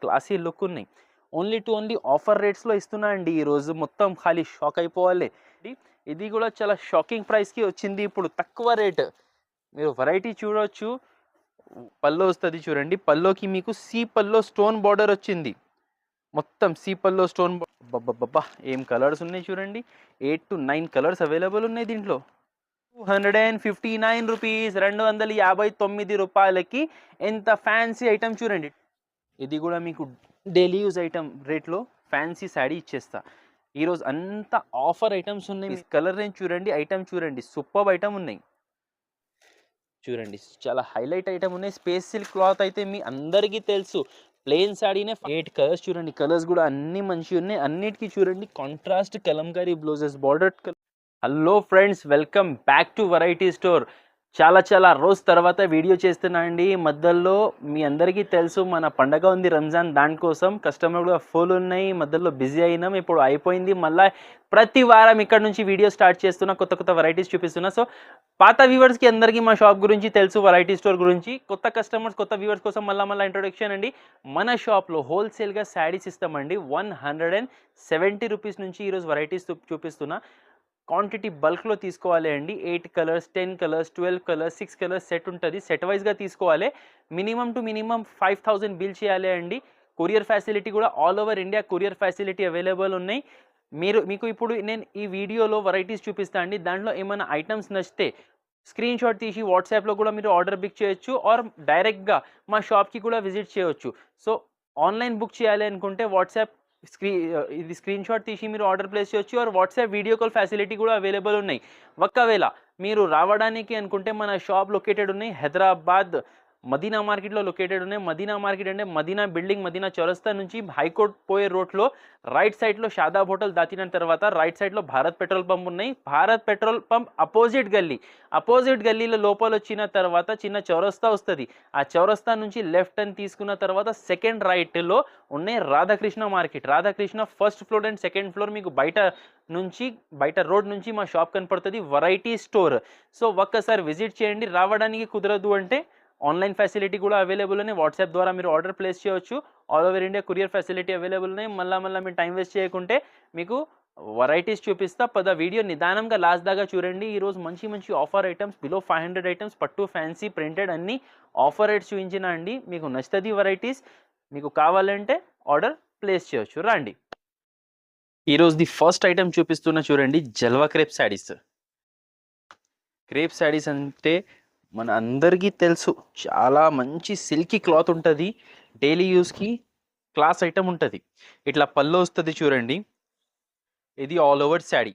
Classy look ఉన్నాయి. Only to only offer రేట్స్లో ఇస్తున్నా అండి ఈరోజు. మొత్తం ఖాళీ షాక్ అయిపోవాలి. ఇది కూడా చాలా షాకింగ్ ప్రైస్కి వచ్చింది ఇప్పుడు, తక్కువ రేట్. మీరు వెరైటీ చూడవచ్చు. పల్లో వస్తుంది చూడండి, పల్లోకి మీకు సి పల్లో స్టోన్ బార్డర్ వచ్చింది. మొత్తం సి పల్లో స్టోన్. బబ్బా ఏం కలర్స్ ఉన్నాయి చూడండి. 8 to 9 కలర్స్ అవైలబుల్ ఉన్నాయి దీంట్లో. 259 రూపీస్, 259 రూపాయలకి ఎంత ఫ్యాన్సీ ఐటమ్ చూడండి. ఇది కూడా మీకు డైలీ యూజ్ ఐటమ్ రేట్లో ఫ్యాన్సీ శారీ ఇచ్చేస్తా ఈరోజు. అంత ఆఫర్ ఐటమ్స్ ఉన్నాయి. కలర్ రేంజ్ చూడండి, ఐటమ్ చూడండి, సూపర్ ఐటమ్ ఉన్నాయి చూడండి. చాలా హైలైట్ ఐటమ్ ఉన్నాయి. స్పేస్ సిల్క్ క్లాత్ అయితే మీ అందరికీ తెలుసు. ప్లెయిన్ శారీనే 8 కలర్స్ చూడండి. కలర్స్ కూడా అన్ని మంచిగా ఉన్నాయి. అన్నిటికీ చూడండి contrast Kalamkari blouses, border. Hello friends, welcome back to variety store. చాలా రోజు తర్వాత వీడియో చేస్తున్నా అండి. మధ్యలో మీ అందరికీ తెలుసు మన పండగ ఉంది రంజాన్, దానికోసం కస్టమర్ కూడా ఫుల్ ఉన్నాయి. మధ్యలో బిజీ అయినాం, ఇప్పుడు అయిపోయింది. మళ్ళీ ప్రతి వారం ఇక్కడ నుంచి వీడియో స్టార్ట్ చేస్తున్నా, కొత్త వెరైటీస్ చూపిస్తున్నా. సో పాత వ్యూవర్స్కి అందరికీ మా షాప్ గురించి తెలుసు, వెరైటీ స్టోర్ గురించి. కొత్త కస్టమర్స్, కొత్త వ్యూవర్స్ కోసం మళ్ళీ ఇంట్రొడక్షన్ అండి. మన షాప్లో హోల్సేల్గా శారీస్ ఇస్తామండి. 170 రూపీస్ నుంచి ఈరోజు వెరైటీస్ చూపిస్తున్నా. క్వాంటిటీ బల్క్లో తీసుకోవాలి అండి. 8 colours, 10 colours, 12 colours, 6 colours set ఉంటుంది. సెట్ వైజ్గా తీసుకోవాలి. మినిమం 5000 బిల్ చేయాలి అండి. కొరియర్ ఫెసిలిటీ కూడా all over India courier facility available ఉన్నాయి. మీకు ఇప్పుడు నేను ఈ వీడియోలో వెరైటీస్ చూపిస్తాను అండి. దాంట్లో ఏమైనా ఐటమ్స్ నచ్చితే స్క్రీన్ షాట్ తీసి వాట్సాప్లో కూడా మీరు ఆర్డర్ బుక్ చేయొచ్చు, ఆర్ డైరెక్ట్గా మా షాప్కి కూడా విజిట్ చేయొచ్చు. సో ఆన్లైన్ బుక్ చేయాలి అనుకుంటే వాట్సాప్ స్క్రీన్ షాట్ తీసి మీరు ఆర్డర్ ప్లేస్ చేయొచ్చు, are WhatsApp video call facility కూడా అవైలబుల్ ఉన్నాయి. ఒకవేళ మీరు రావడానికి అనుకుంటే మన షాప్ లొకేటెడ్ ఉన్నాయి హైదరాబాద్ మదీనా మార్కెట్లో లొకేటెడ్ ఉన్నాయి. మదీనా మార్కెట్ అంటే మదీనా బిల్డింగ్, మదీనా చౌరస్తా నుంచి హైకోర్ట్ పోయే రోడ్లో రైట్ సైడ్లో షాదాబ్ హోటల్ దాటిన తర్వాత రైట్ సైడ్లో భారత్ పెట్రోల్ పంప్ ఉన్నాయి. భారత్ పెట్రోల్ పంప్ అపోజిట్ గల్లీలో లోపల వచ్చిన తర్వాత చిన్న చౌరస్తా వస్తుంది. ఆ చౌరస్తా నుంచి లెఫ్ట్ అని తీసుకున్న తర్వాత సెకండ్ రైట్లో ఉన్నాయి Radhakrishna market. Radhakrishna first floor and second floor. మీకు బయట రోడ్ నుంచి మా షాప్ కనపడుతుంది, వెరైటీ స్టోర్. సో ఒక్కసారి విజిట్ చేయండి. రావడానికి కుదరదు అంటే ఆన్లైన్ ఫెసిలిటీ కూడా అవైలబుల్ ఉన్నాయి. వాట్సాప్ ద్వారా మీరు ఆర్డర్ ప్లేస్ చేయొచ్చు. All over India courier facility available ఉన్నాయి. మళ్ళీ మీరు టైం వేస్ట్ చేయకుంటే మీకు వెరైటీస్ చూపిస్తా. వీడియో నిదానంగా లాస్ట్ దాకా చూడండి. ఈరోజు మంచి ఆఫర్ ఐటమ్స్, బిలో 500 ఐటమ్స్, పట్టు, ఫ్యాన్సీ, ప్రింటెడ్ అన్ని ఆఫర్ రేట్స్ చూపించిన అండి. మీకు నచ్చుతుంది వెరైటీస్. మీకు కావాలంటే ఆర్డర్ ప్లేస్ చేయొచ్చు. రండి. ఈరోజు ది ఫస్ట్ ఐటమ్ చూపిస్తున్నా చూడండి, జల్వా క్రేప్ శారీస్. క్రేప్ శారీస్ అంటే మన అందరికీ తెలుసు, చాలా మంచి సిల్కీ క్లాత్ ఉంటుంది. డైలీ యూస్కి క్లాస్ ఐటమ్ ఉంటుంది. ఇట్లా పళ్ళు వస్తుంది చూడండి. ఇది ఆల్ ఓవర్ శారీ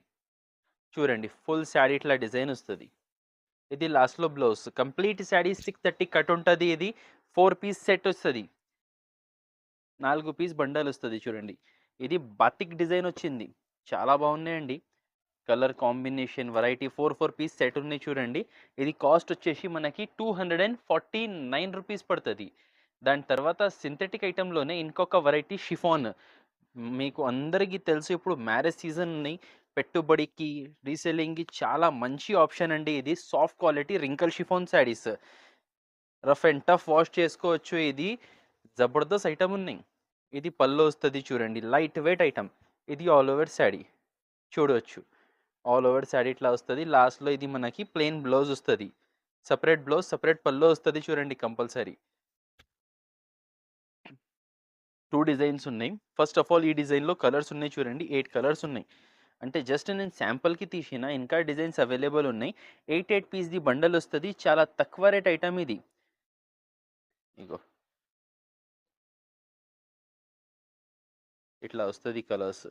చూడండి. ఫుల్ శారీ ఇట్లా డిజైన్ వస్తుంది. ఇది లాస్ట్లో బ్లౌజ్. కంప్లీట్ శారీ 630 కట్ ఉంటుంది. ఇది 4 పీస్ సెట్ వస్తుంది. 4 పీస్ బండల్ వస్తుంది చూడండి. ఇది బాతిక్ డిజైన్ వచ్చింది. చాలా బాగున్నాయండి. Colour combination, variety 4 piece set ఉన్నాయి చూడండి. ఇది కాస్ట్ వచ్చేసి మనకి 249 రూపీస్ పడుతుంది. దాని తర్వాత సింథటిక్ ఐటెంలోనే ఇంకొక వెరైటీ షిఫాన్. మీకు అందరికీ తెలుసు ఇప్పుడు మ్యారేజ్ సీజన్ ఉన్నాయి. పెట్టుబడికి, రీసెల్లింగ్కి చాలా మంచి ఆప్షన్ అండి ఇది. Soft quality wrinkle chiffon saris, rough and tough wash చేసుకోవచ్చు. ఇది జబర్దస్త్ ఐటమ్ ఉన్నాయి. ఇది పళ్ళు వస్తుంది చూడండి, లైట్ వెయిట్ ఐటమ్. ఇది ఆల్ ఓవర్ శారీ చూడవచ్చు. ఆల్ ఓవర్ శారీ ఇట్లా వస్తుంది. లాస్ట్లో ఇది మనకి ప్లెయిన్ బ్లౌజ్ వస్తుంది. సపరేట్ బ్లౌజ్, సపరేట్ పళ్ళు వస్తుంది చూడండి కంపల్సరీ. 2 డిజైన్స్ ఉన్నాయి. ఫస్ట్ ఆఫ్ ఆల్ ఈ డిజైన్లో కలర్స్ ఉన్నాయి చూడండి. 8 కలర్స్ ఉన్నాయి. అంటే జస్ట్ నేను శాంపుల్కి తీసిన, ఇంకా డిజైన్స్ అవైలబుల్ ఉన్నాయి. 8 పీస్ ది బండల్ వస్తుంది. చాలా తక్కువ రేట్ ఐటమ్ ఇది. ఇగో ఇట్లా వస్తుంది కలర్స్.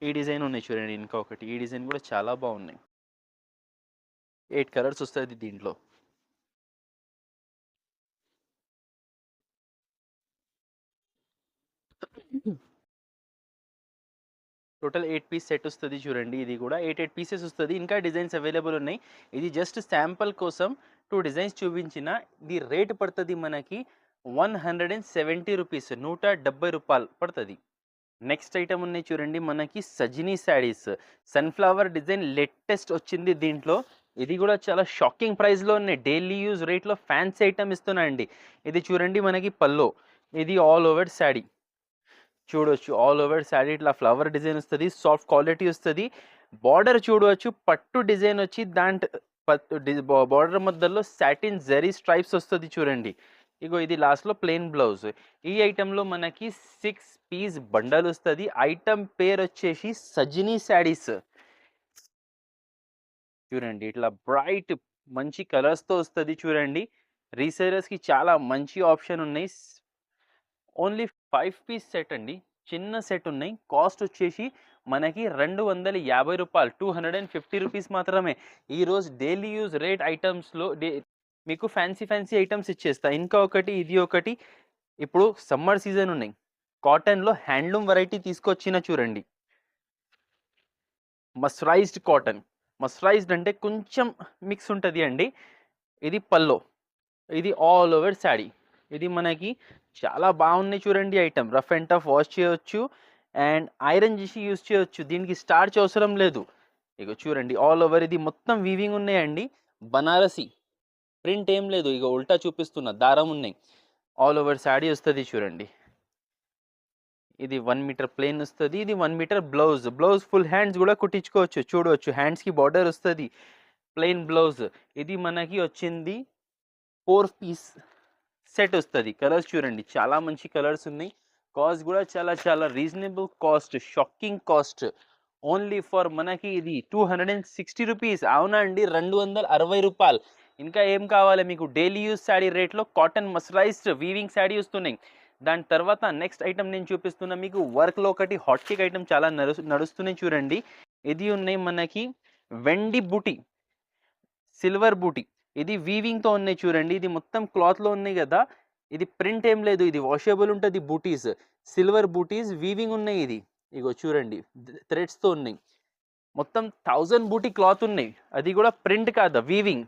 ఈ డిజైన్ ఉన్నాయి చూడండి. ఇంకా ఒకటి ఈ డిజైన్ కూడా చాలా బాగున్నాయి. 8 కలర్స్ వస్తుంది దీంట్లో. టోటల్ 8 పీస్ సెట్ వస్తుంది చూడండి. ఇది కూడా 8 పీసెస్ వస్తుంది. ఇంకా డిజైన్స్ అవైలబుల్ ఉన్నాయి. ఇది జస్ట్ శాంపుల్ కోసం 2 డిజైన్స్ చూపించిన. ఇది రేట్ పడుతుంది మనకి 170 రూపీస్, 170 రూపాయలు పడుతుంది. నెక్స్ట్ ఐటమ్ ఉన్నాయి చూడండి, మనకి Sajini saris. Sunflower design latest వచ్చింది దీంట్లో. ఇది కూడా చాలా షాకింగ్ ప్రైస్లో ఉన్నాయి, డైలీ యూజ్ రేట్లో ఫ్యాన్సీ ఐటమ్ ఇస్తున్నా అండి. ఇది చూడండి మనకి పల్లో, ఇది ఆల్ ఓవర్ శాడీ చూడవచ్చు. ఆల్ ఓవర్ శాడీ ఇట్లా ఫ్లవర్ డిజైన్ వస్తుంది, సాఫ్ట్ క్వాలిటీ వస్తుంది. బార్డర్ చూడవచ్చు, పట్టు డిజైన్ వచ్చి బార్డర్ మధ్యలో సాటిన్ జరీ స్ట్రైప్స్ వస్తుంది చూడండి. ఇగో ఇది లాస్ట్లో ప్లెయిన్ బ్లౌజ్. ఈ ఐటెంలో మనకి 6 పీస్ బండల్ వస్తుంది. ఐటమ్ పేరు వచ్చేసి సజినీ శాడీస్. చూడండి ఇట్లా బ్రైట్ మంచి కలర్స్తో వస్తుంది చూడండి. రీసేలర్స్కి చాలా మంచి ఆప్షన్ ఉన్నాయి. ఓన్లీ 5 పీస్ సెట్ అండి, చిన్న సెట్ ఉన్నాయి. కాస్ట్ వచ్చేసి మనకి 250 రూపాయలు, 250 రూపీస్ మాత్రమే. ఈరోజు డైలీ యూజ్ రేట్ ఐటమ్స్లో మీకు ఫ్యాన్సీ ఐటమ్స్ ఇచ్చేస్తా. ఇంకా ఒకటి, ఇది ఒకటి, ఇప్పుడు సమ్మర్ సీజన్ ఉన్నాయి, కాటన్లో హ్యాండ్లూమ్ వెరైటీ తీసుకొచ్చిన చూడండి. మస్టరైజ్డ్ కాటన్, మస్టరైజ్డ్ అంటే కొంచెం మిక్స్ ఉంటుంది అండి. ఇది పల్లో, ఇది ఆల్ ఓవర్ శాడీ. ఇది మనకి చాలా బాగున్నాయి చూడండి. Item rough and tough wash చేయవచ్చు అండ్ ఐరన్ చేసి యూజ్ చేయవచ్చు, దీనికి స్టార్చ్ అవసరం లేదు. ఇక చూడండి ఆల్ ఓవర్ ఇది మొత్తం వీవింగ్ ఉన్నాయండి. బనారసి ప్రింట్ ఏం లేదు, ఇక ఉల్టా చూపిస్తున్న దారం ఉన్నాయి. ఆల్ ఓవర్ శాడీ వస్తుంది చూడండి. ఇది 1 మీటర్ ప్లెయిన్ వస్తుంది, ఇది 1 metre blouse. Blouse full hands కూడా కుట్టించుకోవచ్చు చూడవచ్చు. హ్యాండ్స్కి బార్డర్ వస్తుంది, ప్లెయిన్ బ్లౌజ్. ఇది మనకి వచ్చింది 4 పీస్ సెట్ వస్తుంది. కలర్స్ చూడండి చాలా మంచి కలర్స్ ఉన్నాయి. కాస్ట్ కూడా చాలా reasonable cost, shocking cost. Only for మనకి ఇది 260 రూపీస్. అవునా అండి, 260 రూపాయలు. ఇంకా ఏం కావాలి మీకు? డైలీ యూజ్ శాడీ రేట్లో కాటన్ మస్టరైజ్డ్ వీవింగ్ శాడీ వస్తున్నాయి. దాని తర్వాత నెక్స్ట్ ఐటమ్ నేను చూపిస్తున్నా మీకు. వర్క్లో ఒకటి హాట్ కేక్ ఐటమ్ చాలా నడుస్తున్నాయి చూడండి. ఇది ఉన్నాయి మనకి వెండి బూటీ, సిల్వర్ బూటీ. ఇది వీవింగ్తో ఉన్నాయి చూడండి. ఇది మొత్తం క్లాత్లో ఉన్నాయి కదా, ఇది ప్రింట్ ఏం లేదు, ఇది వాషబుల్ ఉంటుంది. బూటీస్, సిల్వర్ బూటీస్ వీవింగ్ ఉన్నాయి. ఇది ఇగో చూడండి థ్రెడ్స్తో ఉన్నాయి. మొత్తం 1000 బూటీ క్లాత్ ఉన్నాయి, అది కూడా ప్రింట్ కాదు, వీవింగ్.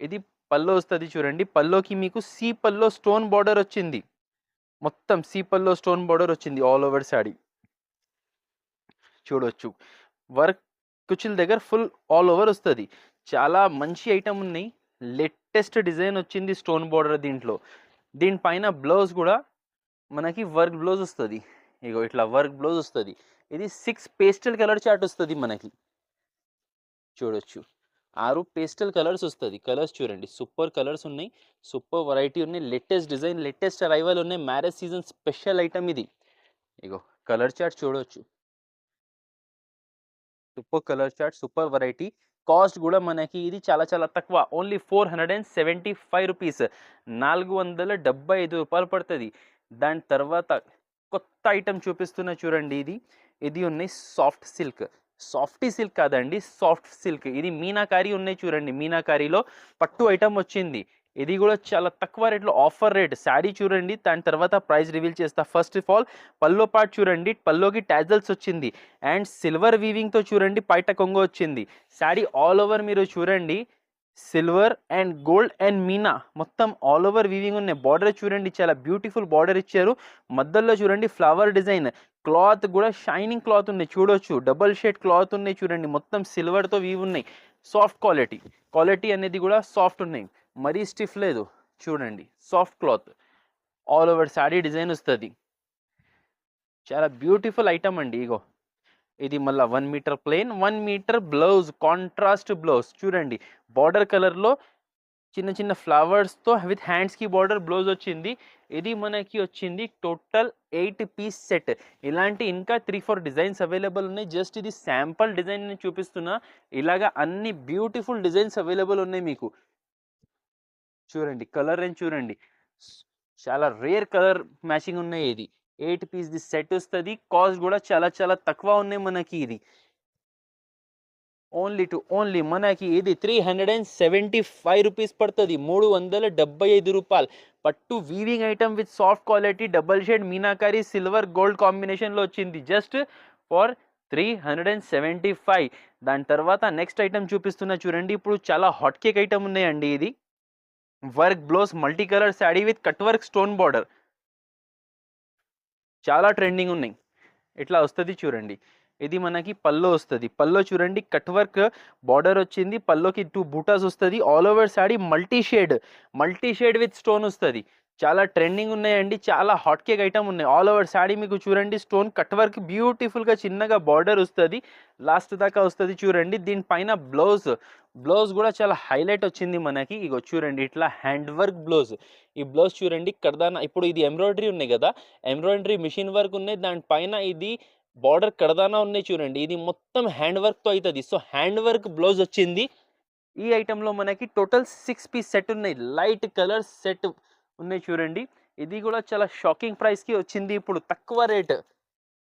ఇది పల్లో వస్తుంది చూడండి. పల్లోకి మీకు సి పల్లో స్టోన్ బార్డర్ వచ్చింది, మొత్తం సి పల్లో స్టోన్ బార్డర్ వచ్చింది ఆల్ ఓవర్ శాడీ చూడొచ్చు. వర్క్ కుచుల దగ్గర ఫుల్ ఆల్ ఓవర్ వస్తుంది. చాలా మంచి ఐటమ్ ఉన్నాయి, లేటెస్ట్ డిజైన్ వచ్చింది స్టోన్ బార్డర్ దీంట్లో. దీనిపైన బ్లౌజ్ కూడా మనకి వర్క్ బ్లౌజ్ వస్తుంది. ఇగో ఇట్లా వర్క్ బ్లౌజ్ వస్తుంది. ఇది 6 పేస్టల్ కలర్ చార్ట్ వస్తుంది మనకి చూడొచ్చు. 6 పేస్టల్ కలర్స్ వస్తుంది. కలర్స్ చూడండి సూపర్ కలర్స్ ఉన్నాయి, సూపర్ వెరైటీ ఉన్నాయి, లేటెస్ట్ డిజైన్, లేటెస్ట్ అరైవల్ ఉన్నాయి. మ్యారేజ్ సీజన్ స్పెషల్ ఐటమ్ ఇది. ఇగో కలర్ చార్ట్ చూడవచ్చు, super colour chart, super variety. Cost కూడా మనకి ఇది చాలా తక్కువ, ఓన్లీ 475 రూపీస్, 475 రూపాయలు పడుతుంది. దాని తర్వాత కొత్త ఐటమ్ చూపిస్తున్నా చూడండి. ఇది ఉన్నాయి సాఫ్ట్ సిల్క్. సాఫ్టీ సిల్క్ కాదండి, సాఫ్ట్ సిల్క్. ఇది మీనాకారి ఉన్నాయి చూడండి. మీనాకారిలో పట్టు ఐటమ్ వచ్చింది. ఇది కూడా చాలా తక్కువ రేట్లో, ఆఫర్ రేట్. శాడీ చూడండి, దాని తర్వాత ప్రైస్ రివీల్ చేస్తా. First of all pallu part చూడండి, పల్లోకి టాజల్స్ వచ్చింది అండ్ సిల్వర్ వీవింగ్తో చూడండి పైట కొంగు వచ్చింది. శాడీ ఆల్ ఓవర్ మీరు చూడండి, సిల్వర్ అండ్ గోల్డ్ అండ్ మీనా మొత్తం ఆల్ ఓవర్ వీవింగ్ ఉన్నాయి. బార్డర్ చూడండి చాలా బ్యూటిఫుల్ బార్డర్ ఇచ్చారు. మధ్యలో చూడండి ఫ్లవర్ డిజైన్. క్లాత్ కూడా షైనింగ్ క్లాత్ ఉన్నాయి చూడొచ్చు, డబల్ షేడ్ క్లాత్ ఉన్నాయి చూడండి. మొత్తం సిల్వర్తో వీవ్ ఉన్నాయి. సాఫ్ట్ క్వాలిటీ అనేది కూడా సాఫ్ట్ ఉన్నాయి, మరీ స్టిఫ్ లేదు చూడండి. Soft cloth all over saree design వస్తుంది. చాలా బ్యూటిఫుల్ ఐటమ్ అండి. ఇగో ఇది మళ్ళీ 1 metre plain, 1 metre blouse, contrast blouse చూడండి. బార్డర్ కలర్లో చిన్న ఫ్లవర్స్తో విత్ హ్యాండ్స్కి బార్డర్ బ్లౌజ్ వచ్చింది. ఇది మనకి వచ్చింది టోటల్ 8 పీస్ సెట్. ఇలాంటి ఇంకా 3-4 డిజైన్స్ అవైలబుల్ ఉన్నాయి. జస్ట్ ఇది శాంపుల్ డిజైన్ నేను చూపిస్తున్నా. ఇలాగా అన్ని బ్యూటిఫుల్ డిజైన్స్ అవైలబుల్ ఉన్నాయి మీకు చూడండి. కలర్ రేంజ్ చూడండి, చాలా రేర్ కలర్ మ్యాచింగ్ ఉన్నాయి. ఇది 8 పీస్ ది సెట్ వస్తుంది. కాస్ట్ కూడా చాలా తక్కువ ఉన్నాయి మనకి. ఇది ఓన్లీ మనకి ఇది 375 రూపీస్ పడుతుంది, 375 రూపాయలు. పట్టు weaving item with soft quality, double shade meenakari, silver gold కాంబినేషన్లో వచ్చింది, జస్ట్ ఫర్ 375. దాని తర్వాత నెక్స్ట్ ఐటమ్ చూపిస్తున్నా చూడండి. ఇప్పుడు చాలా హాట్ కేక్ ఐటమ్ ఉన్నాయండి. ఇది work blouse, multi colour sari with cut work stone border, చాలా ట్రెండింగ్ ఉన్నాయి. ఇట్లా వస్తుంది చూడండి. ఇది మనకి పల్లో వస్తుంది. పల్లో చూడండి కట్ వర్క్ బార్డర్ వచ్చింది. పల్లోకి 2 బూటాస్ వస్తుంది. All over saree multi shade with stone వస్తుంది. చాలా ట్రెండింగ్ ఉన్నాయండి. చాలా హాట్ కేక్ ఐటమ్ ఉన్నాయి. ఆల్ ఓవర్ సాడీ మీకు చూడండి స్టోన్ కట్ వర్క్ బ్యూటిఫుల్గా చిన్నగా బార్డర్ వస్తుంది. లాస్ట్ దాకా వస్తుంది చూడండి. దీనిపైన బ్లౌజ్ కూడా చాలా హైలైట్ వచ్చింది మనకి. ఇగో చూడండి ఇట్లా హ్యాండ్ వర్క్ బ్లౌజ్. ఈ బ్లౌజ్ చూడండి కర్దానా. ఇప్పుడు ఇది ఎంబ్రాయిడరీ ఉన్నాయి కదా, ఎంబ్రాయిడరీ మిషన్ వర్క్ ఉన్నాయి. దానిపైన ఇది బార్డర్ కడదానా ఉన్నాయి చూడండి. ఇది మొత్తం హ్యాండ్ వర్క్తో అవుతుంది. సో హ్యాండ్ వర్క్ బ్లౌజ్ వచ్చింది. ఈ ఐటెంలో మనకి టోటల్ 6 పీస్ సెట్ ఉన్నాయి. లైట్ కలర్ సెట్ ఉన్నాయి చూడండి. ఇది కూడా చాలా షాకింగ్ ప్రైస్కి వచ్చింది. ఇప్పుడు తక్కువ రేట్,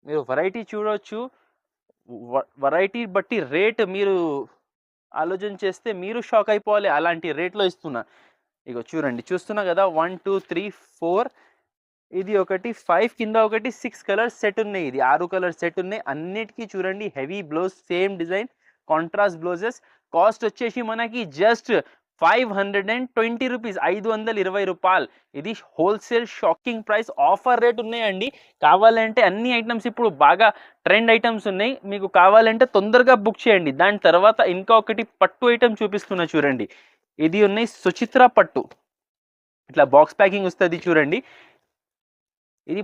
మీరు వెరైటీ చూడవచ్చు. వెరైటీ బట్టి రేట్ మీరు ఆలోచన చేస్తే మీరు షాక్ అయిపోవాలి. అలాంటి రేట్లో ఇస్తున్నా. ఇగో చూడండి, చూస్తున్నా కదా 1 2 3 4, ఇది ఒకటి 5, కింద ఒకటి 6 కలర్ సెట్ ఉన్నాయి. ఇది 6 కలర్ సెట్ ఉన్నాయి. అన్నిటికీ చూడండి heavy blouse, same design, contrast blouses. Cost వచ్చేసి మనకి జస్ట్ 520 రూపీస్, 520 రూపాయలు. ఇది wholesale shocking price, offer rate ఉన్నాయండి. కావాలంటే అన్ని ఐటమ్స్ ఇప్పుడు బాగా ట్రెండ్ ఐటమ్స్ ఉన్నాయి. మీకు కావాలంటే తొందరగా బుక్ చేయండి. దాని తర్వాత ఇంకా ఒకటి పట్టు ఐటమ్ చూపిస్తున్నా చూడండి. ఇది ఉన్నాయి సుచిత్ర పట్టు. ఇట్లా బాక్స్ ప్యాకింగ్ వస్తుంది చూడండి. ఇది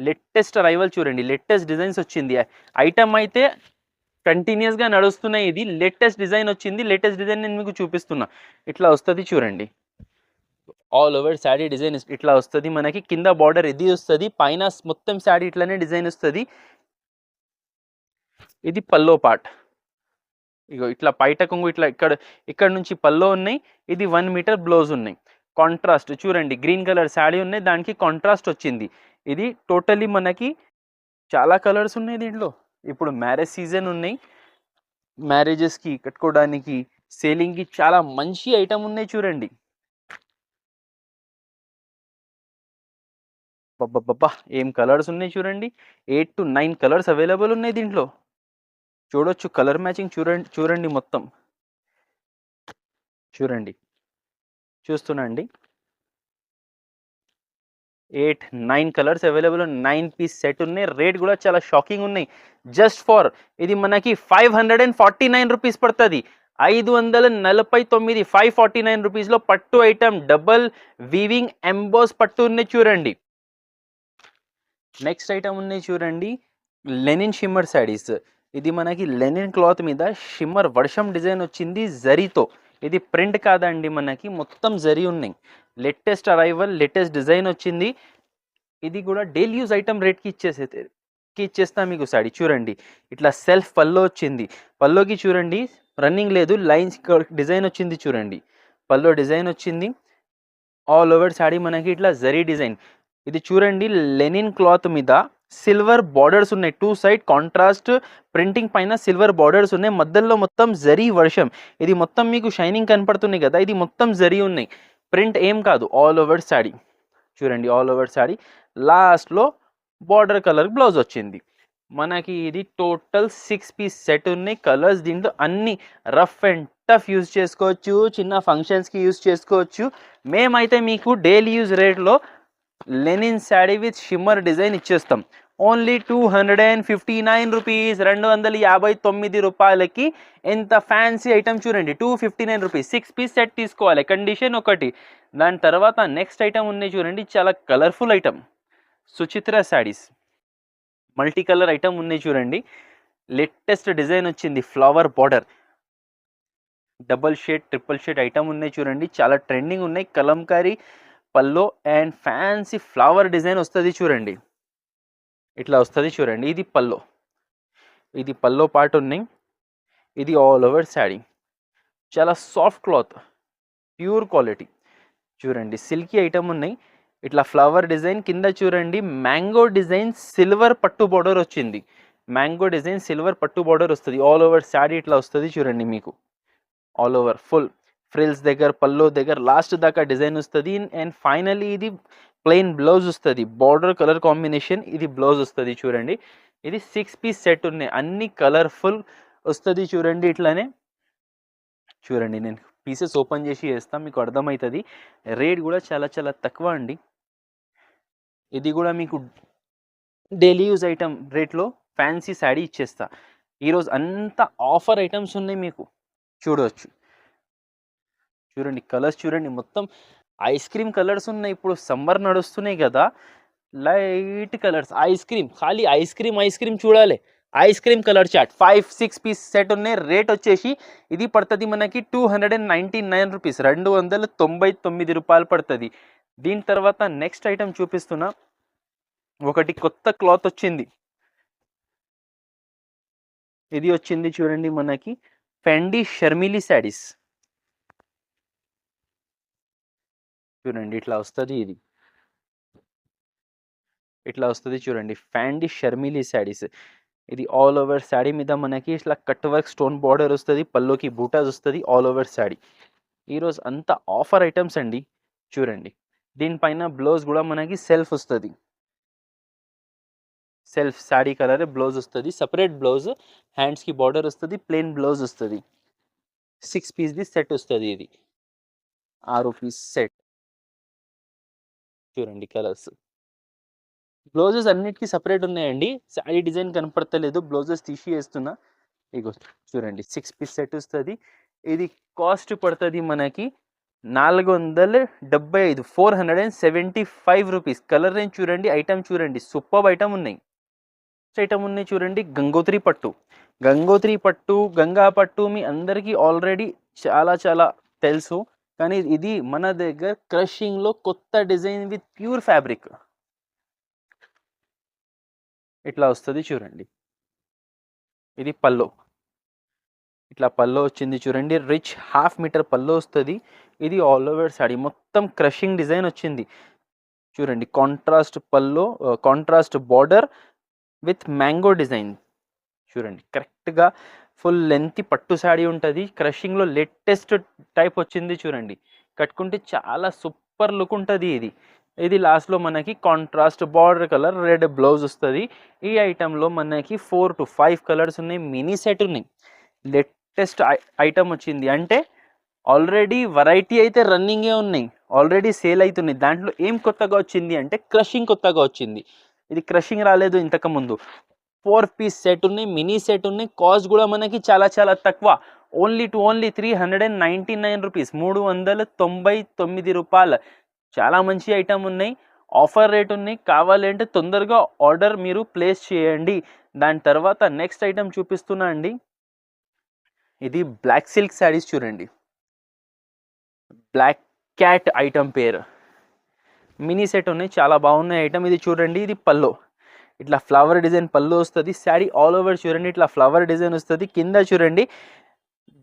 లేటెస్ట్ అరైవల్ చూడండి. లేటెస్ట్ డిజైన్స్ వచ్చింది. ఐటమ్ అయితే కంటిన్యూస్గా నడుస్తున్నాయి. ఇది లేటెస్ట్ డిజైన్ వచ్చింది. లేటెస్ట్ డిజైన్ నేను మీకు చూపిస్తున్నా. ఇట్లా వస్తుంది చూడండి. ఆల్ ఓవర్ శాడీ డిజైన్ ఇట్లా వస్తుంది మనకి. కింద బార్డర్ ఇది వస్తుంది, పైన మొత్తం శాడీ ఇట్లానే డిజైన్ వస్తుంది. ఇది పల్లో పార్ట్. ఇగో ఇట్లా పైట కొంగు ఇట్లా ఇక్కడ నుంచి పల్లో ఉన్నాయి. ఇది 1 మీటర్ బ్లౌజ్ ఉన్నాయి. కాంట్రాస్ట్ చూడండి, గ్రీన్ కలర్ శాడీ ఉన్నాయి, దానికి కాంట్రాస్ట్ వచ్చింది. ఇది టోటలీ మనకి చాలా కలర్స్ ఉన్నాయి దీంట్లో. ఇప్పుడు మ్యారేజ్ సీజన్ ఉన్నాయి, మ్యారేజెస్కి కట్టుకోవడానికి, సేలింగ్కి చాలా మంచి ఐటమ్ ఉన్నాయి చూడండి. బాబా ఏం కలర్స్ ఉన్నాయి చూడండి. 8 to 9 కలర్స్ అవైలబుల్ ఉన్నాయి దీంట్లో. చూడొచ్చు కలర్ మ్యాచింగ్ చూడండి మొత్తం చూడండి. చూస్తున్నాండి 8 9 కలర్స్ అవైలబుల్, 9 పీస్ సెట్ ఉన్నాయి. రేట్ కూడా చాలా షాకింగ్ ఉన్నాయి. జస్ట్ ఫర్ ఇది మనకి 549 రూపీస్ పడుతుంది. 549, 549 రూపీస్లో పట్టు ఐటమ్, డబల్ వీవింగ్ ఎంబోస్ పట్టు ఉన్నాయి చూడండి. నెక్స్ట్ ఐటమ్ ఉన్నాయి చూడండి, లెనిన్ షిమ్మర్ శారీస్. ఇది మనకి లెనిన్ క్లాత్ మీద షిమ్మర్ వర్షం డిజైన్ వచ్చింది జరీతో. ఇది ప్రింట్ కాదండి, మనకి మొత్తం జరీ ఉన్నాయి. లేటెస్ట్ అరైవల్, లేటెస్ట్ డిజైన్ వచ్చింది. ఇది కూడా డైలీ యూజ్ ఐటమ్ రేట్కి ఇచ్చేస్తా మీకు శారీ. చూడండి ఇట్లా సెల్ఫ్ పల్లో వచ్చింది. పల్లోకి చూడండి రన్నింగ్ లేదు, లైన్స్ డిజైన్ వచ్చింది చూడండి. పల్లో డిజైన్ వచ్చింది. ఆల్ ఓవర్ శారీ మనకి ఇట్లా జరీ డిజైన్. ఇది చూడండి లెనిన్ క్లాత్ మీద సిల్వర్ బార్డర్స్ ఉన్నాయి. 2 సైడ్ కాంట్రాస్ట్ ప్రింటింగ్ పైన సిల్వర్ బార్డర్స్ ఉన్నాయి. మధ్యలో మొత్తం జరీ వర్షం. ఇది మొత్తం మీకు షైనింగ్ కనపడుతుంది కదా, ఇది మొత్తం జరీ ఉన్నాయి. ప్రింట్ ఏం కాదు. ఆల్ ఓవర్ శారీ చూడండి, ఆల్ ఓవర్ శారీ. లాస్ట్లో బార్డర్ కలర్ బ్లౌజ్ వచ్చింది మనకి. ఇది టోటల్ 6 పీస్ సెట్ ఉన్నాయి. కలర్స్ దీంట్లో అన్ని రఫ్ అండ్ టఫ్ యూజ్ చేసుకోవచ్చు, చిన్న ఫంక్షన్స్కి యూజ్ చేసుకోవచ్చు. మేమైతే మీకు డైలీ యూజ్ రేట్లో linen saree with shimmer design ఇచ్చేస్తాం. ఓన్లీ 259 రూపీస్, 259 రూపాయలకి. ఎంత ఫ్యాన్సీ ఐటమ్ చూడండి, 259 రూపీస్. 6 పీస్ సెట్ తీసుకోవాలి, కండిషన్ ఒకటి. దాని తర్వాత నెక్స్ట్ ఐటమ్ ఉన్నాయి చూడండి, చాలా colourful item, Suchitra sarees. Multi colour item ఉన్నాయి చూడండి. లేటెస్ట్ డిజైన్ వచ్చింది, flower border, double shade, triple shade item ఉన్నాయి చూడండి. చాలా ట్రెండింగ్ ఉన్నాయి. Kalamkari pallu and fancy flower design వస్తుంది చూడండి. ఇట్లా వస్తుంది చూడండి. ఇది పల్లో, ఇది పల్లో పార్ట్ ఉన్నాయి. ఇది ఆల్ ఓవర్ శారీ. చాలా సాఫ్ట్ క్లాత్, ప్యూర్ క్వాలిటీ చూడండి. సిల్కీ ఐటమ్ ఉన్నాయి. ఇట్లా ఫ్లవర్ డిజైన్, కింద చూడండి మ్యాంగో డిజైన్, సిల్వర్ పట్టు బార్డర్ వచ్చింది. మ్యాంగో డిజైన్ సిల్వర్ పట్టు బార్డర్ వస్తుంది. ఆల్ ఓవర్ శారీ ఇట్లా వస్తుంది చూడండి మీకు. ఆల్ ఓవర్ ఫుల్ ఫ్రిల్స్ దగ్గర, పల్లో దగ్గర లాస్ట్ దాకా డిజైన్ వస్తుంది. అండ్ ఫైనలీ ఇది ప్లెయిన్ బ్లౌజ్ వస్తుంది, బార్డర్ కలర్ కాంబినేషన్. ఇది బ్లౌజ్ వస్తుంది చూడండి. ఇది 6 పీస్ సెట్ ఉన్నాయి, అన్ని కలర్ఫుల్ వస్తుంది చూడండి. ఇట్లానే చూడండి, నేను పీసెస్ ఓపెన్ చేసి వేస్తాను, మీకు అర్థమవుతుంది. రేట్ కూడా చాలా చాలా తక్కువ అండి. ఇది కూడా మీకు డైలీ యూజ్ ఐటమ్ రేట్లో ఫ్యాన్సీ శారీ ఇచ్చేస్తా. ఈరోజు అంత ఆఫర్ ఐటమ్స్ ఉన్నాయి మీకు చూడవచ్చు. చూడండి కలర్స్ చూడండి, మొత్తం ఐస్ క్రీమ్ కలర్స్ ఉన్నాయి. ఇప్పుడు సమ్మర్ నడుస్తున్నాయి కదా, లైట్ కలర్స్ ఐస్ క్రీమ్, ఖాళీ ఐస్ క్రీమ్ చూడాలి. Ice cream colour chart 5-6 piece set ఉన్నాయి. రేట్ వచ్చేసి ఇది పడుతుంది మనకి 299 రూపీస్, 299 రూపాయలు పడుతుంది. దీని తర్వాత నెక్స్ట్ ఐటమ్ చూపిస్తున్నా. ఒకటి కొత్త క్లాత్ వచ్చింది, ఇది వచ్చింది చూడండి మనకి ఫెండీ షర్మిలీ శారీస్. చూడండి ఇట్లా వస్తుంది, ఇది ఇట్లా వస్తుంది చూడండి ఫెండీ షర్మిలీ శారీస్. ఇది ఆల్ ఓవర్ శారీ మీద మనకి ఇట్లా కట్ వర్క్ స్టోన్ బార్డర్ వస్తుంది, పల్లోకి బూటాస్ వస్తుంది, ఆల్ ఓవర్ శారీ. ఈరోజు అంతా ఆఫర్ ఐటమ్స్ అండి చూడండి. దీనిపైన బ్లౌజ్ కూడా మనకి సెల్ఫ్ వస్తుంది, సెల్ఫ్ శారీ కలర్ బ్లౌజ్ వస్తుంది, సపరేట్ బ్లౌజ్, హ్యాండ్స్కి బార్డర్ వస్తుంది, ప్లెయిన్ బ్లౌజ్ వస్తుంది. 6 పీస్ది సెట్ వస్తుంది, ఇది 6 పీస్ సెట్. చూడండి కలర్స్, బ్లౌజెస్ అన్నిటికీ సపరేట్ ఉన్నాయండి. శారీ డిజైన్ కనపడతలేదు, బ్లౌజెస్ తీసి వేస్తున్నా. ఇగో చూడండి 6 పీస్ సెట్ వస్తుంది. ఇది కాస్ట్ పడుతుంది మనకి 475, 475 రూపీస్. కలర్ రేంజ్ చూడండి, ఐటమ్ చూడండి, సూపర్ ఐటమ్ ఉన్నాయి. ఐటమ్ ఉన్నాయి చూడండి, గంగోత్రి పట్టు. గంగా పట్టు మీ అందరికీ ఆల్రెడీ చాలా చాలా తెలుసు, కానీ ఇది మన దగ్గర క్రషింగ్లో కొత్త డిజైన్ విత్ ప్యూర్ ఫ్యాబ్రిక్. ఇట్లా వస్తుంది చూడండి, ఇది పల్లో, ఇట్లా పల్లో వచ్చింది చూడండి, రిచ్ 1/2 మీటర్ పల్లో వస్తుంది. ఇది ఆల్ ఓవర్ శారీ మొత్తం క్రషింగ్ డిజైన్ వచ్చింది చూడండి. Contrast pallu, contrast border with mango design. చూడండి కరెక్ట్గా ఫుల్ లెంత్ పట్టు శారీ ఉంటుంది. క్రషింగ్లో లేటెస్ట్ టైప్ వచ్చింది చూడండి, కట్టుకుంటే చాలా సూపర్ లుక్ ఉంటుంది. ఇది లాస్ట్లో మనకి contrast border colour red blouse వస్తుంది. ఈ ఐటెంలో మనకి 4 to 5 కలర్స్ ఉన్నాయి, మినీ సెట్ ఉన్నాయి. లేటెస్ట్ ఐటమ్ వచ్చింది అంటే ఆల్రెడీ వెరైటీ అయితే రన్నింగే ఉన్నాయి, ఆల్రెడీ సేల్ అవుతున్నాయి. దాంట్లో ఏం కొత్తగా వచ్చింది అంటే క్రషింగ్ కొత్తగా వచ్చింది. ఇది క్రషింగ్ రాలేదు ఇంతకుముందు. 4 పీస్ సెట్ ఉన్నాయి, మినీ సెట్ ఉన్నాయి. కాస్ట్ కూడా మనకి చాలా చాలా తక్కువ, ఓన్లీ 399 రూపీస్, 399 రూపాయలు. చాలా మంచి ఐటమ్ ఉన్నాయి, ఆఫర్ రేట్ ఉన్నాయి. కావాలంటే తొందరగా ఆర్డర్ మీరు ప్లేస్ చేయండి. దాని తర్వాత నెక్స్ట్ ఐటమ్ చూపిస్తున్నా అండి. ఇది బ్లాక్ సిల్క్ శారీస్ చూడండి, బ్లాక్ క్యాట్ ఐటమ్ పేరు. మినీ సెట్ ఉన్నాయి, చాలా బాగున్నాయి ఐటమ్. ఇది చూడండి, ఇది పల్లో, ఇట్లా ఫ్లవర్ డిజైన్ పల్లో వస్తుంది. శారీ ఆల్ ఓవర్ చూడండి ఇట్లా ఫ్లవర్ డిజైన్ వస్తుంది. కింద చూడండి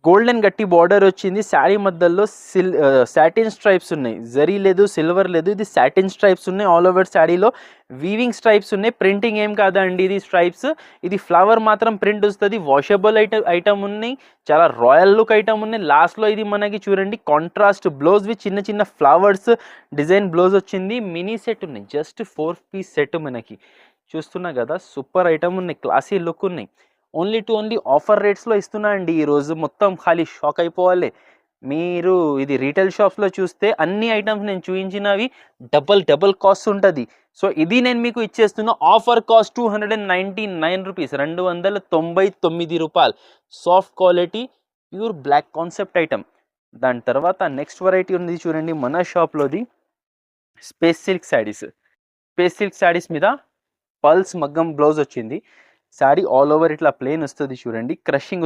గోల్డెన్ గట్టి బార్డర్ వచ్చింది. శారీ మధ్యలో సాటిన్ స్ట్రైప్స్ ఉన్నాయి, జరీ లేదు, సిల్వర్ లేదు, ఇది సాటిన్ స్ట్రైప్స్ ఉన్నాయి. ఆల్ ఓవర్ శారీలో వీవింగ్ స్ట్రైప్స్ ఉన్నాయి, ప్రింటింగ్ ఏం కాదండి ఇది స్ట్రైప్స్. ఇది ఫ్లవర్ మాత్రం ప్రింట్ వస్తుంది. వాషబుల్ ఐటమ్ ఉన్నాయి, చాలా రాయల్ లుక్ ఐటమ్ ఉన్నాయి. లాస్ట్లో ఇది మనకి చూడండి కాంట్రాస్ట్ బ్లౌజ్ విత్ చిన్న చిన్న ఫ్లవర్స్ డిజైన్ బ్లౌజ్ వచ్చింది. మినీ సెట్ ఉన్నాయి, జస్ట్ 4 పీస్ సెట్ మనకి చూస్తున్నా కదా, సూపర్ ఐటమ్ ఉన్నాయి, క్లాసీ లుక్ ఉన్నాయి. ఓన్లీ ఆఫర్ రేట్స్లో ఇస్తున్నా అండి ఈరోజు. మొత్తం ఖాళీ షాక్ అయిపోవాలి మీరు. ఇది రీటైల్ షాప్స్లో చూస్తే అన్ని ఐటమ్స్ నేను చూపించినవి డబల్ కాస్ట్ ఉంటుంది. సో ఇది నేను మీకు ఇచ్చేస్తున్నా ఆఫర్ కాస్ట్ 299 రూపీస్, 299 రూపాయలు. Soft quality pure black concept item. దాని తర్వాత నెక్స్ట్ వెరైటీ ఉంది చూడండి మన షాప్లోది, space silk saris. Space silk saris మీద పల్స్ మగ్గం బ్లౌజ్ వచ్చింది. శారీ ఆల్ ఓవర్ ఇట్లా ప్లెయిన్ వస్తుంది చూడండి, క్రషింగ్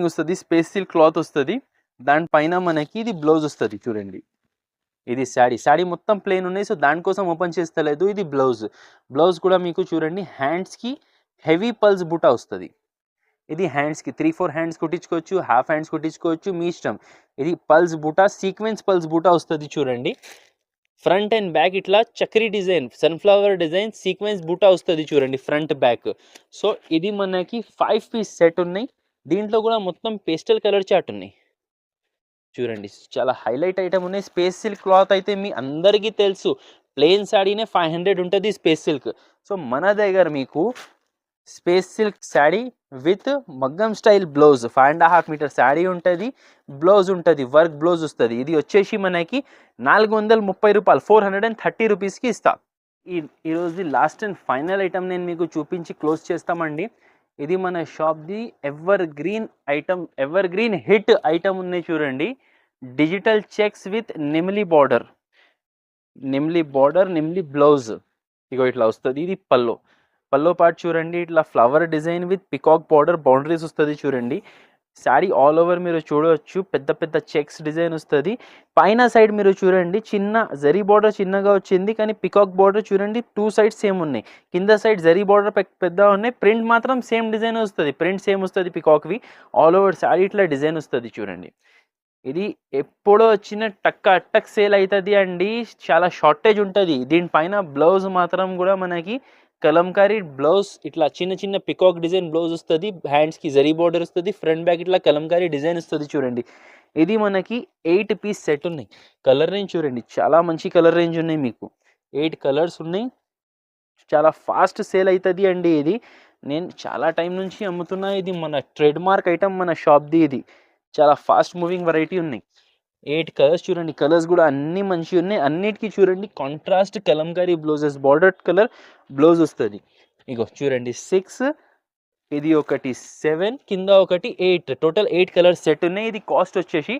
వస్తుంది, స్పేస్ సిల్క్ క్లాత్ వస్తుంది. దానిపైన మనకి ఇది బ్లౌజ్ వస్తుంది చూడండి. ఇది శారీ మొత్తం ప్లెయిన్ ఉన్నాయి, సో దానికోసం ఓపెన్ చేస్తలేదు. ఇది బ్లౌజ్ కూడా మీకు చూడండి హ్యాండ్స్కి హెవీ పల్స్ బూటా వస్తుంది. ఇది హ్యాండ్స్కి 3-4 హ్యాండ్స్ కుట్టించుకోవచ్చు, హాఫ్ హ్యాండ్స్ కుట్టించుకోవచ్చు, మీ ఇష్టం. ఇది పల్స్ బూటా, సీక్వెన్స్ పల్స్ బూటా వస్తుంది చూడండి. ఫ్రంట్ అండ్ బ్యాక్ ఇట్లా Chakri design, sunflower design, sequence బూటా వస్తుంది చూడండి ఫ్రంట్ బ్యాక్. సో ఇది మనకి 5 పీస్ సెట్ ఉన్నాయి. దీంట్లో కూడా మొత్తం పేస్టల్ కలర్ చాట్ ఉన్నాయి చూడండి, చాలా హైలైట్ ఐటమ్ ఉన్నాయి. స్పేస్ సిల్క్ క్లాత్ అయితే మీ అందరికీ తెలుసు, ప్లెయిన్ శారీనే 500 ఉంటుంది స్పేస్ సిల్క్. సో మన దగ్గర మీకు స్పేస్ సిల్క్ శారీ విత్ మగ్గం స్టైల్ బ్లౌజ్, 5.5 మీటర్ శారీ ఉంటుంది, బ్లౌజ్ ఉంటుంది, వర్క్ బ్లౌజ్ వస్తుంది. ఇది వచ్చేసి మనకి 430 రూపాయలు, 430 రూపీస్కి ఇస్తా. ఈరోజు లాస్ట్ అండ్ ఫైనల్ ఐటమ్ నేను మీకు చూపించి క్లోజ్ చేస్తామండి. ఇది మన షాప్ది ఎవర్ గ్రీన్ హిట్ ఐటమ్ ఉన్నాయి చూడండి. డిజిటల్ చెక్స్ విత్ నిమ్లీ బార్డర్, నిమ్లీ బ్లౌజ్. ఇగో ఇట్లా వస్తుంది. ఇది పల్లో పార్ట్ చూడండి. ఇట్లా flower design with peacock border boundaries వస్తుంది చూడండి. శారీ ఆల్ ఓవర్ మీరు చూడవచ్చు, పెద్ద పెద్ద చెక్స్ డిజైన్ వస్తుంది. పైన సైడ్ మీరు చూడండి, చిన్న జరీ బార్డర్ చిన్నగా వచ్చింది, కానీ పికాక్ బార్డర్ చూడండి 2 సైడ్స్ సేమ్ ఉన్నాయి. కింద సైడ్ జరీ బార్డర్ పెద్దగా ఉన్నాయి. ప్రింట్ మాత్రం సేమ్ డిజైన్ వస్తుంది, ప్రింట్ సేమ్ వస్తుంది పికాక్వి. ఆల్ ఓవర్ శారీ ఇట్లా డిజైన్ వస్తుంది చూడండి. ఇది ఎప్పుడో వచ్చిన అట్టక్ సేల్ అవుతుంది అండి. చాలా షార్టేజ్ ఉంటుంది. దీనిపైన బ్లౌజ్ మాత్రం కూడా మనకి కలంకారీ బ్లౌజ్, ఇట్లా చిన్న చిన్న పికాక్ డిజైన్ బ్లౌజ్ వస్తుంది. హ్యాండ్స్కి జరీ బార్డర్ వస్తుంది. ఫ్రంట్ బ్యాక్ ఇట్లా కలంకారీ డిజైన్ వస్తుంది చూడండి. ఇది మనకి 8 పీస్ సెట్ ఉన్నాయి. కలర్ రేంజ్ చూడండి, చాలా మంచి కలర్ రేంజ్ ఉన్నాయి. మీకు 8 కలర్స్ ఉన్నాయి. చాలా ఫాస్ట్ సేల్ అవుతుంది అండి. ఇది నేను చాలా టైం నుంచి అమ్ముతున్నా. ఇది మన ట్రేడ్ మార్క్ ఐటమ్ మన షాప్ది. ఇది చాలా ఫాస్ట్ మూవింగ్ వెరైటీ ఉన్నాయి. 8 కలర్స్ చూడండి. కలర్స్ కూడా అన్నీ మంచిగా ఉన్నాయి. అన్నిటికీ చూడండి contrast Kalamkari blouses, border colour blouse వస్తుంది. ఇగో చూడండి 6, ఇది ఒకటి 7, కింద ఒకటి 8, టోటల్ 8 కలర్స్ సెట్ ఉన్నాయి. ఇది కాస్ట్ వచ్చేసి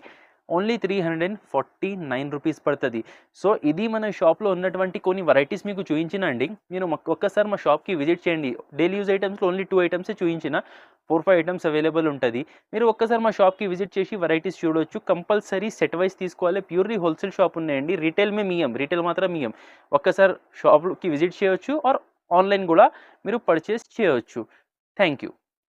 ఓన్లీ 349 రూపీస్ పడుతుంది. సో ఇది మన షాప్లో ఉన్నటువంటి కొన్ని వెరైటీస్ మీకు చూపించిన అండి. మీరు ఒక్కసారి మా షాప్కి విజిట్ చేయండి. డైలీ యూజ్ ఐటమ్స్లో ఓన్లీ 2 ఐటమ్సే చూపించిన, 4-5 ఐటమ్స్ అవైలబుల్ ఉంటుంది. మీరు ఒక్కసారి మా షాప్కి విజిట్ చేసి వెరైటీస్ చూడవచ్చు. కంపల్సరీ సెట్ వైజ్ తీసుకోవాలి. ప్యూర్లీ హోల్సేల్ షాప్ ఉన్నాయండి. రీటైల్ రీటైల్ మాత్రం ఇయ్యం. ఒక్కసారి షాప్కి విజిట్ చేయవచ్చు, ఆర్ ఆన్లైన్ కూడా మీరు పర్చేస్ చేయవచ్చు. Thank you.